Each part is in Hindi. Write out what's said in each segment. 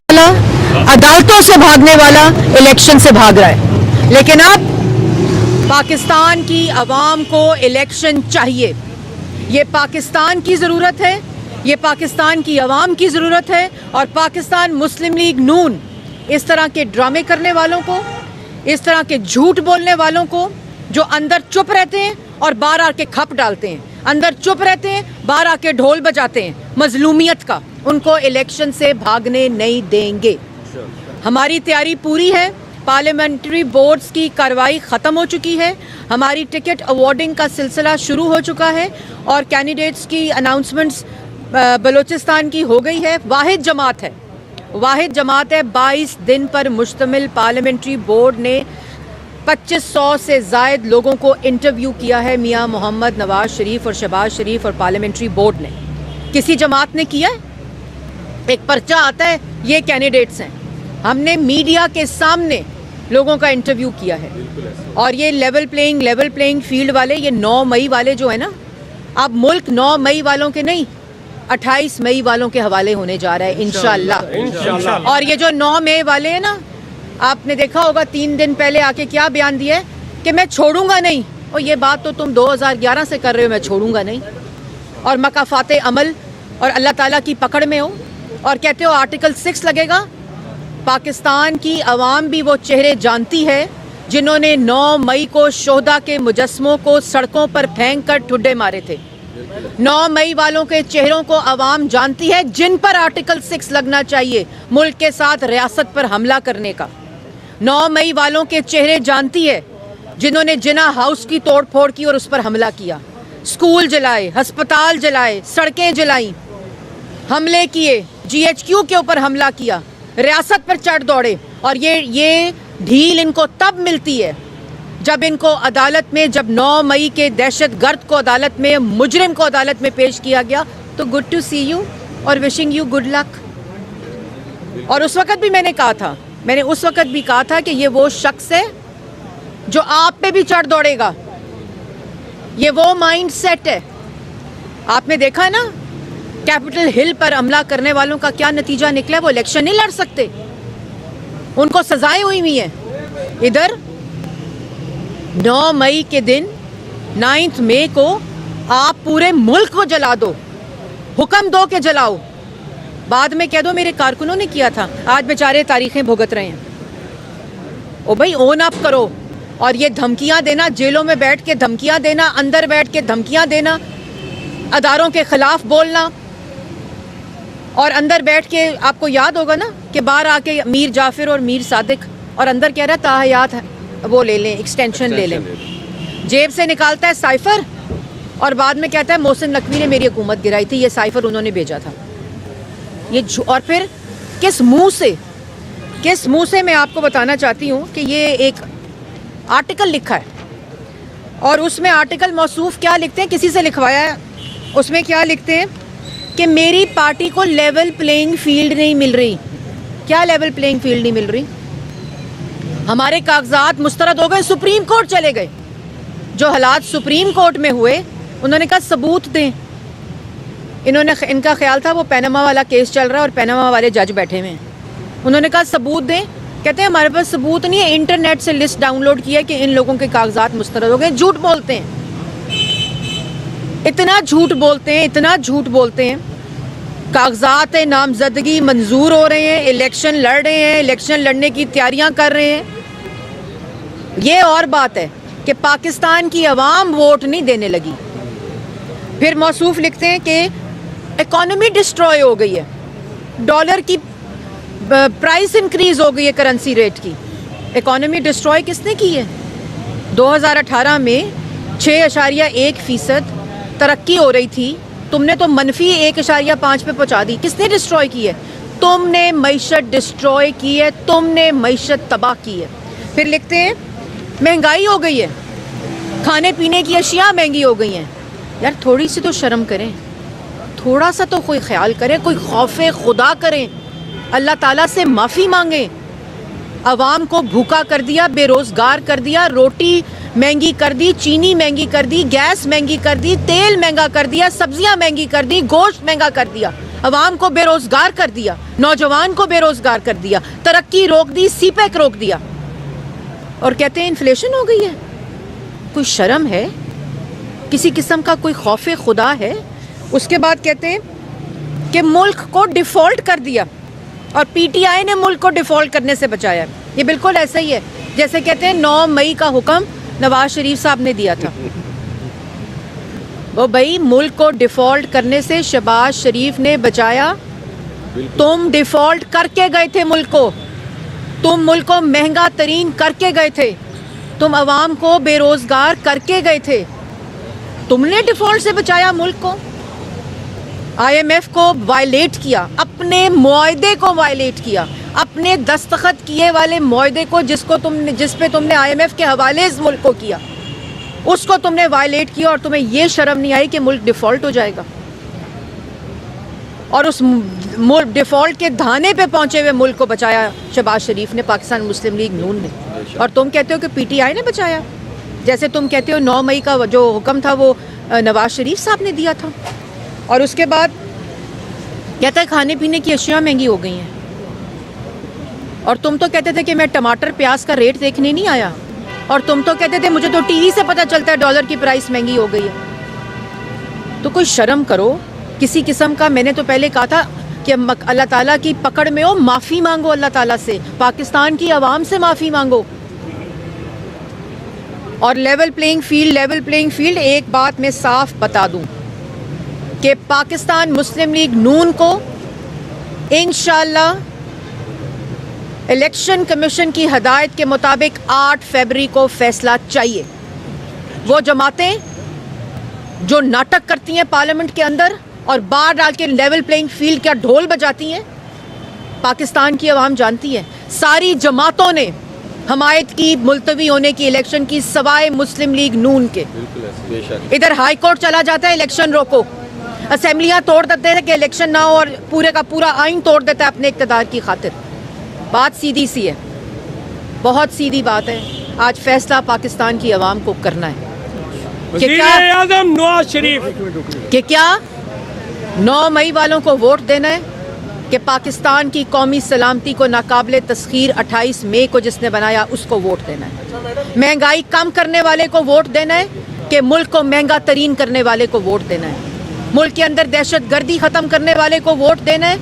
अदालतों से भागने वाला इलेक्शन से भाग रहा है। लेकिन अब पाकिस्तान की आवाम को इलेक्शन चाहिए। ये पाकिस्तान की ज़रूरत है, ये पाकिस्तान की आवाम की ज़रूरत है। और पाकिस्तान मुस्लिम लीग नून इस तरह के ड्रामे करने वालों को, इस तरह के झूठ बोलने वालों को, जो अंदर चुप रहते हैं और बाहर आके खप डालते हैं, अंदर चुप रहते हैं बाहर आके ढोल बजाते हैं मजलूमियत का, उनको इलेक्शन से भागने नहीं देंगे। हमारी तैयारी पूरी है। पार्लियामेंट्री बोर्ड्स की कार्रवाई ख़त्म हो चुकी है। हमारी टिकट अवार्डिंग का सिलसिला शुरू हो चुका है और कैंडिडेट्स की अनाउंसमेंट्स बलूचिस्तान की हो गई है। वाहिद जमात है 22 दिन पर मुश्तमिल पार्लियामेंट्री बोर्ड ने 2500 से ज़ायद लोगों को इंटरव्यू किया है। मियां मोहम्मद नवाज शरीफ और शहबाज शरीफ और पार्लियामेंट्री बोर्ड ने, किसी जमात ने किया है? एक पर्चा आता है, ये कैंडिडेट्स हैं। हमने मीडिया के सामने लोगों का इंटरव्यू किया है। और ये लेवल प्लेइंग फील्ड वाले, ये 9 मई वाले जो है ना, अब मुल्क 9 मई वालों के नहीं 28 मई वालों के हवाले होने जा रहा है इंशाअल्लाह। और ये जो 9 मई वाले हैं ना, आपने देखा होगा 3 दिन पहले आके क्या बयान दिया है कि मैं छोड़ूंगा नहीं। और ये बात तो तुम 2011 से कर रहे हो, मैं छोड़ूंगा नहीं, और मकाफाते अमल और अल्लाह ताला की पकड़ में हो, और कहते हो आर्टिकल 6 लगेगा। पाकिस्तान की आवाम भी वो चेहरे जानती है जिन्होंने 9 मई को शोहदा के मुजस्मों को सड़कों पर फेंक कर ठुड्डे मारे थे। 9 मई वालों के चेहरों को आवाम जानती है, जिन पर आर्टिकल 6 लगना चाहिए मुल्क के साथ रियासत पर हमला करने का। 9 मई वालों के चेहरे जानती है जिन्होंने जिना हाउस की तोड़ फोड़ की और उस पर हमला किया, स्कूल जलाए, अस्पताल जलाए, सड़कें जलाई, हमले किए, GHQ के ऊपर हमला किया, रियासत पर चढ़ दौड़े। और ये ढील इनको तब मिलती है जब इनको अदालत में, जब 9 मई के दहशतगर्द को अदालत में, मुजरिम को अदालत में पेश किया गया। तो गुड टू सी यू और विशिंग यू गुड लक। और उस वक्त भी मैंने उस वक्त भी कहा था कि ये वो शख्स है जो आप पे भी चढ़ दौड़ेगा। ये वो माइंड सेट है। आपने देखा ना कैपिटल हिल पर हमला करने वालों का क्या नतीजा निकला। वो इलेक्शन नहीं लड़ सकते, उनको सजाएं हुई हैं। इधर 9 मई के दिन 9 मई को आप पूरे मुल्क को जला दो, हुक्म दो के जलाओ, बाद में कह दो मेरे कारकुनों ने किया था। आज बेचारे तारीखें भुगत रहे हैं। ओ भाई, ओन अप करो। और ये धमकियां देना, जेलों में बैठ के धमकियां देना, अंदर बैठ के धमकियां देना, अदारों के खिलाफ बोलना, और अंदर बैठ के, आपको याद होगा ना कि बाहर आके मीर जाफिर और मीर सादिक, और अंदर कह रहा है ताहयात है, वो ले लें, एक्सटेंशन ले लें। जेब से निकालता है साइफर और बाद में कहता है मोहसिन नकवी ने मेरी हुकूमत गिराई थी, ये साइफर उन्होंने भेजा था। ये और फिर किस मुंह से मैं आपको बताना चाहती हूँ कि ये एक आर्टिकल लिखा है, और उसमें आर्टिकल मौसूफ क्या लिखते हैं, किसी से लिखवाया है। उसमें क्या लिखते हैं कि मेरी पार्टी को लेवल प्लेइंग फील्ड नहीं मिल रही। क्या लेवल प्लेइंग फील्ड नहीं मिल रही? हमारे कागजात मुस्तरद हो गए, सुप्रीम कोर्ट चले गए। जो हालात सुप्रीम कोर्ट में हुए, उन्होंने कहा सबूत दें। इनका ख्याल था वो पैनामा वाला केस चल रहा है और पैनामा वाले जज बैठे हुए हैं। उन्होंने कहा सबूत दें। कहते हैं हमारे पास सबूत नहीं है, इंटरनेट से लिस्ट डाउनलोड किया कि इन लोगों के कागजात मुस्तरद हो गए। झूठ बोलते हैं, इतना झूठ बोलते हैं। कागजात नामजदगी मंजूर हो रहे हैं, इलेक्शन लड़ रहे हैं, इलेक्शन लड़ने की तैयारियां कर रहे हैं। ये और बात है कि पाकिस्तान की आवाम वोट नहीं देने लगी। फिर मौसूफ लिखते हैं कि इकॉनमी डिस्ट्रॉय हो गई है, डॉलर की प्राइस इंक्रीज हो गई है, करेंसी रेट की। इकॉनमी डिस्ट्रॉय किसने की है? 2018 में 6.1% तरक्की हो रही थी, तुमने तो मनफी 1.5 पे पहुंचा दी। किसने डिस्ट्रॉय की है? तुमने मईशत डिस्ट्रॉय की है, तुमने मईशत तबाह की है। फिर लिखते हैं महंगाई हो गई है, खाने पीने की अशिया महंगी हो गई हैं। यार थोड़ी सी तो शर्म करें, थोड़ा सा तो कोई ख्याल करें, कोई खौफे खुदा करें, अल्लाह ताला से माफ़ी मांगें। अवाम को भूखा कर दिया, बेरोज़गार कर दिया, रोटी महंगी कर दी, चीनी महंगी कर दी, गैस महंगी कर दी, तेल महंगा कर दिया, सब्जियां महंगी कर दी, गोश्त महंगा कर दिया। अवाम को बेरोजगार कर दिया, नौजवान को बेरोजगार कर दिया, तरक्की रोक दी, सीपैक रोक दिया, और कहते हैं इन्फ्लेशन हो गई है। कोई शर्म है? किसी किस्म का कोई खौफे खुदा है? उसके बाद कहते हैं कि मुल्क को डिफॉल्ट कर दिया, और पीटीआई ने मुल्क को डिफॉल्ट करने से बचाया। ये बिल्कुल ऐसा ही है जैसे कहते हैं 9 मई का हुक्म नवाज शरीफ साहब ने दिया था। वो भाई मुल्क को डिफॉल्ट करने से शहबाज शरीफ ने बचाया। तुम डिफॉल्ट करके गए थे मुल्क को, तुम मुल्क को महंगा तरीन करके गए थे, तुम अवाम को बेरोजगार करके गए थे, तुमने डिफॉल्ट से बचाया मुल्क को। आईएमएफ को वायलेट किया, अपने मुआहदे को वायलेट किया, अपने दस्तखत किए वाले मुआहदे को जिस पे तुमने आईएमएफ के हवाले इस मुल्क को किया, उसको तुमने वायलेट किया, और तुम्हें ये शर्म नहीं आई कि मुल्क डिफॉल्ट हो जाएगा। और उस डिफॉल्ट के धाने पे पहुंचे हुए मुल्क को बचाया शहबाज शरीफ ने, पाकिस्तान मुस्लिम लीग नून ने। और तुम कहते हो कि पीटीआई ने बचाया, जैसे तुम कहते हो 9 मई का जो हुक्म था वो नवाज शरीफ साहब ने दिया था। और उसके बाद कहता है खाने पीने की अशिया महंगी हो गई हैं, और तुम तो कहते थे कि मैं टमाटर प्याज का रेट देखने नहीं आया, और तुम तो कहते थे मुझे तो टीवी से पता चलता है डॉलर की प्राइस महंगी हो गई है। तो कोई शर्म करो किसी किस्म का। मैंने तो पहले कहा था कि अल्लाह ताला की पकड़ में हो, माफ़ी मांगो अल्लाह ताला से, पाकिस्तान की आवाम से माफ़ी मांगो, और लेवल प्लेइंग फील्ड। एक बात मैं साफ बता दूं कि पाकिस्तान मुस्लिम लीग नून को इंशाअल्लाह इलेक्शन कमीशन की हदायत के मुताबिक 8 फरवरी को फैसला चाहिए। वो जमातें जो नाटक करती हैं पार्लियामेंट के अंदर और बाहर डाल के लेवल प्लेइंग फील्ड का ढोल बजाती हैं, पाकिस्तान की आवाम जानती है। सारी जमातों ने हमायत की मुलतवी होने की इलेक्शन की, सवाए मुस्लिम लीग नून के। इधर हाई कोर्ट चला जाता है इलेक्शन रोको, असेंबलियां तोड़ देते हैं कि इलेक्शन ना हो, और पूरे का पूरा आइन तोड़ देता है अपने इक़्तिदार की खातिर। बात सीधी सी है, बहुत सीधी बात है। आज फैसला पाकिस्तान की आवाम को करना है कि वज़ीर-ए-आज़म नवाज शरीफ कि क्या 9 मई वालों को वोट देना है कि पाकिस्तान की कौमी सलामती को नाकाबिले तस्खीर 28 मई को जिसने बनाया उसको वोट देना है। महंगाई कम करने वाले को वोट देना है कि मुल्क को महंगा तरीन करने वाले को वोट देना है। मुल्क के अंदर दहशत गर्दी ख़त्म करने वाले को वोट देना है,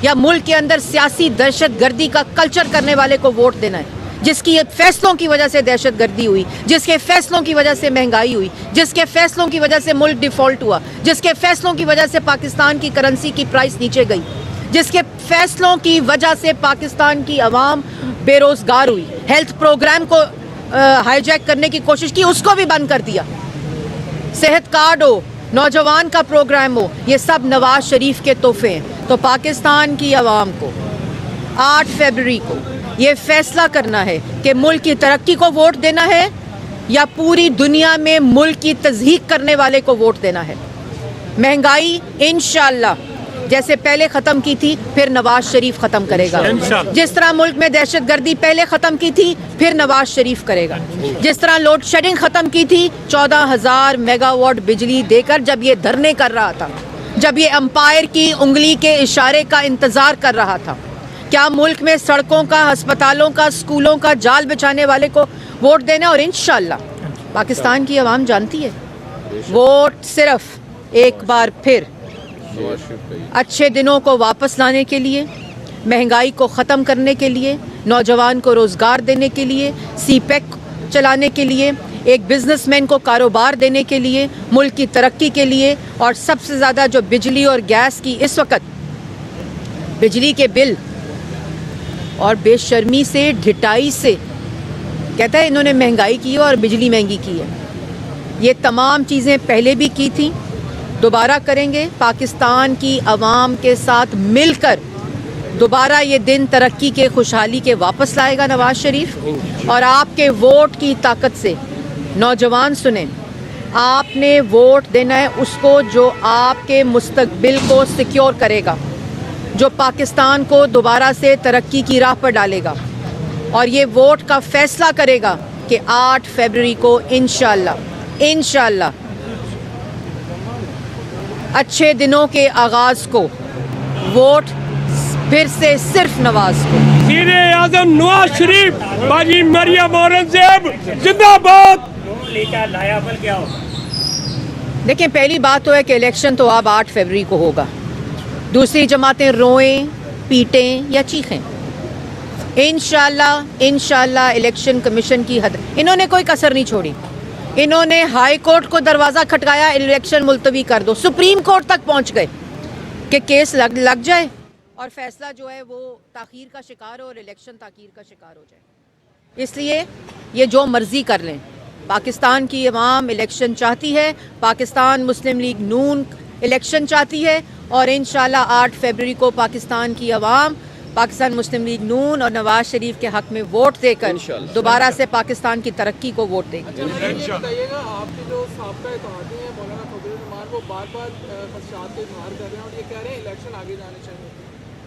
या मुल्क के अंदर सियासी दहशत गर्दी का कल्चर करने वाले को वोट देना है, जिसकी फैसलों की वजह से दहशत गर्दी हुई, जिसके फैसलों की वजह से महंगाई हुई, जिसके फैसलों की वजह से मुल्क डिफॉल्ट हुआ, जिसके फैसलों की वजह से पाकिस्तान की करेंसी की प्राइस नीचे गई, जिसके फैसलों की वजह से पाकिस्तान की आवाम बेरोजगार हुई, हेल्थ प्रोग्राम को हाईजैक करने की कोशिश की, उसको भी बंद कर दिया। सेहत कार्ड हो, नौजवान का प्रोग्राम हो, ये सब नवाज शरीफ के तोहफे हैं। तो पाकिस्तान की आवाम को 8 फरवरी को ये फैसला करना है कि मुल्क की तरक्की को वोट देना है या पूरी दुनिया में मुल्क की तज़हीक करने वाले को वोट देना है। महंगाई इंशाअल्लाह जैसे पहले ख़त्म की थी फिर नवाज शरीफ ख़त्म करेगा। जिस तरह मुल्क में दहशत गर्दी पहले ख़त्म की थी फिर नवाज शरीफ करेगा। जिस तरह लोड शेडिंग ख़त्म की थी 14,000 मेगावाट बिजली देकर जब ये धरने कर रहा था, जब ये अंपायर की उंगली के इशारे का इंतज़ार कर रहा था, क्या मुल्क में सड़कों का, अस्पतालों का, स्कूलों का जाल बिछाने वाले को वोट देना। और इंशाअल्लाह पाकिस्तान की आवाम जानती है, वोट सिर्फ एक बार फिर अच्छे दिनों को वापस लाने के लिए, महंगाई को ख़त्म करने के लिए, नौजवान को रोज़गार देने के लिए, सीपैक चलाने के लिए, एक बिजनेसमैन को कारोबार देने के लिए, मुल्क की तरक्की के लिए, और सबसे ज़्यादा जो बिजली और गैस की इस वक्त बिजली के बिल और बेशर्मी से, ढिठाई से कहता है इन्होंने महंगाई की है और बिजली महंगी की है। ये तमाम चीज़ें पहले भी की थी, दोबारा करेंगे। पाकिस्तान की आवाम के साथ मिलकर दोबारा ये दिन तरक्की के, खुशहाली के वापस लाएगा नवाज शरीफ। और आपके वोट की ताकत से नौजवान सुने, आपने वोट देना है उसको जो आपके मुस्तकबिल को सिक्योर करेगा, जो पाकिस्तान को दोबारा से तरक्की की राह पर डालेगा। और ये वोट का फैसला करेगा कि 8 फरवरी को इंशाअल्लाह अच्छे दिनों के आगाज़ को वोट फिर से सिर्फ नवाज को। वज़ीर आज़म नवाज शरीफ बाजी मरियम औरंगजेब जिंदाबाद। देखिए, पहली बात तो है कि इलेक्शन तो अब 8 फरवरी को होगा। दूसरी जमातें रोएं, पीटें या चीखें, इंशाल्लाह इलेक्शन कमीशन की हद, इन्होंने कोई कसर नहीं छोड़ी। इन्होंने हाई कोर्ट को दरवाज़ा खटकाया, इलेक्शन मुलतवी कर दो, सुप्रीम कोर्ट तक पहुंच गए कि केस लग जाए और फैसला जो है वो ताख़ीर का शिकार हो और इलेक्शन ताख़ीर का शिकार हो जाए। इसलिए ये जो मर्ज़ी कर लें, पाकिस्तान की अवाम इलेक्शन चाहती है, पाकिस्तान मुस्लिम लीग नून इलेक्शन चाहती है और इंशाल्लाह 8 फरवरी को पाकिस्तान की अवाम पाकिस्तान मुस्लिम लीग नून और नवाज शरीफ के हक में वोट देकर दोबारा से पाकिस्तान की तरक्की को वोट देगी। बताइएगा, आपके जो साबका इत्तेहादी हैं मौलाना फजलुर रहमान, वो बार बार खदशात का इजहार कर रहे हैं और ये कह रहे हैं इलेक्शन आगे जाने चाहिए।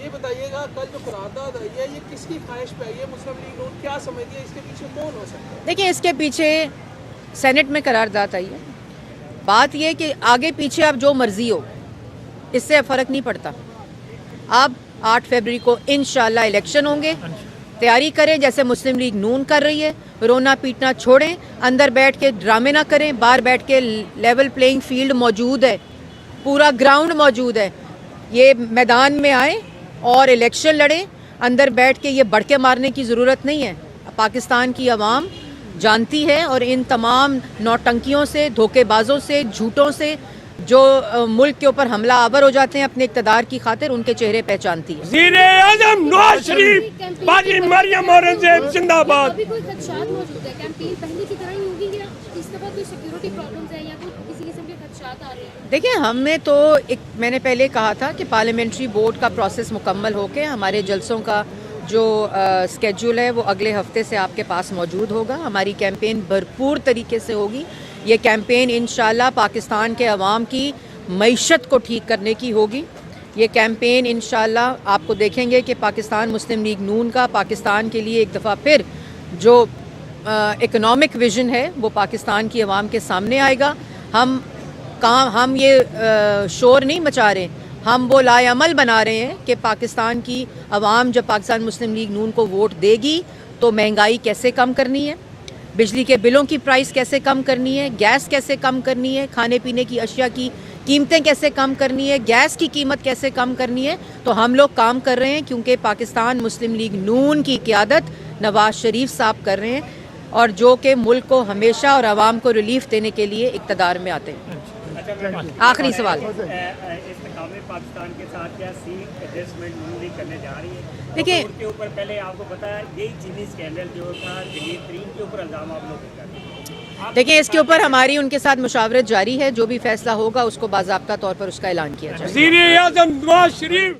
ये बताइएगा, कल जो करारदाद आई है ये किसकी ख्वाहिश पे आई है? मुस्लिम लीग नून क्या समझती है, इसके पीछे कौन हो सकता है? देखिए, इसके पीछे सेनेट में करारदाद आई है। बात यह कि आगे पीछे अब जो मर्जी हो, इससे फ़र्क नहीं पड़ता। अब 8 फरवरी को इंशाल्लाह इलेक्शन होंगे। तैयारी करें जैसे मुस्लिम लीग नून कर रही है, रोना पीटना छोड़ें, अंदर बैठ के ड्रामे ना करें, बाहर बैठ के लेवल प्लेइंग फील्ड मौजूद है, पूरा ग्राउंड मौजूद है, ये मैदान में आए और इलेक्शन लड़ें। अंदर बैठ के ये बढ़ के मारने की ज़रूरत नहीं है। पाकिस्तान की आवाम जानती है और इन तमाम नौटंकियों से, धोखेबाजों से, झूठों से जो मुल्क के ऊपर हमला आवर हो जाते हैं अपने इक़्तिदार की खातिर, उनके चेहरे पहचानती है। वज़ीर आज़म नवाज शरीफ बाजी मरियम औरंगजेब जिंदाबाद। अभी कोई खदशात मौजूद है? कैंपेन पहले की तरह ही होगी या इसके बाद कोई सिक्योरिटी प्रॉब्लम्स है या कोई किसी किस्म के खदशात आ रहे हैं? देखिए, हमने तो मैंने पहले कहा था कि पार्लियामेंट्री बोर्ड का प्रोसेस मुकम्मल होकर हमारे जलसों का जो स्केड्यूल है वो अगले हफ्ते से आपके पास मौजूद होगा। हमारी कैंपेन भरपूर तरीके से होगी। ये कैंपेन इंशाल्लाह पाकिस्तान के अवाम की मईशत को ठीक करने की होगी। ये कैंपेन इंशाल्लाह आपको देखेंगे कि पाकिस्तान मुस्लिम लीग नून का पाकिस्तान के लिए एक दफ़ा फिर जो इकोनॉमिक विज़न है वो पाकिस्तान की अवाम के सामने आएगा। हम ये शोर नहीं मचा रहे, हम वो लाएअमल बना रहे हैं कि पाकिस्तान की अवाम जब पाकिस्तान मुस्लिम लीग नून को वोट देगी तो महंगाई कैसे कम करनी है, बिजली के बिलों की प्राइस कैसे कम करनी है, गैस कैसे कम करनी है, खाने पीने की अशिया की कीमतें कैसे कम करनी है, गैस की कीमत कैसे कम करनी है। तो हम लोग काम कर रहे हैं क्योंकि पाकिस्तान मुस्लिम लीग नून की क़ियादत नवाज शरीफ साहब कर रहे हैं और जो कि मुल्क को हमेशा और आवाम को रिलीफ देने के लिए इक़्तिदार में आते हैं। आखिरी सवाल, पाकिस्तान के साथ क्या सीट एडजस्टमेंट नून लीग करने जा रही है? देखिए, के ऊपर पहले आपको पता है यही चीनी स्कैंडल जो था, जलील तरीन के ऊपर इल्जाम आप लोग कर रहे हैं। देखिए, इसके ऊपर हमारी उनके साथ मुशावरत जारी है। जो भी फैसला होगा उसको बाज़ाब्ता तौर पर उसका ऐलान किया जाएगा। वज़ीर आज़म नवाज शरीफ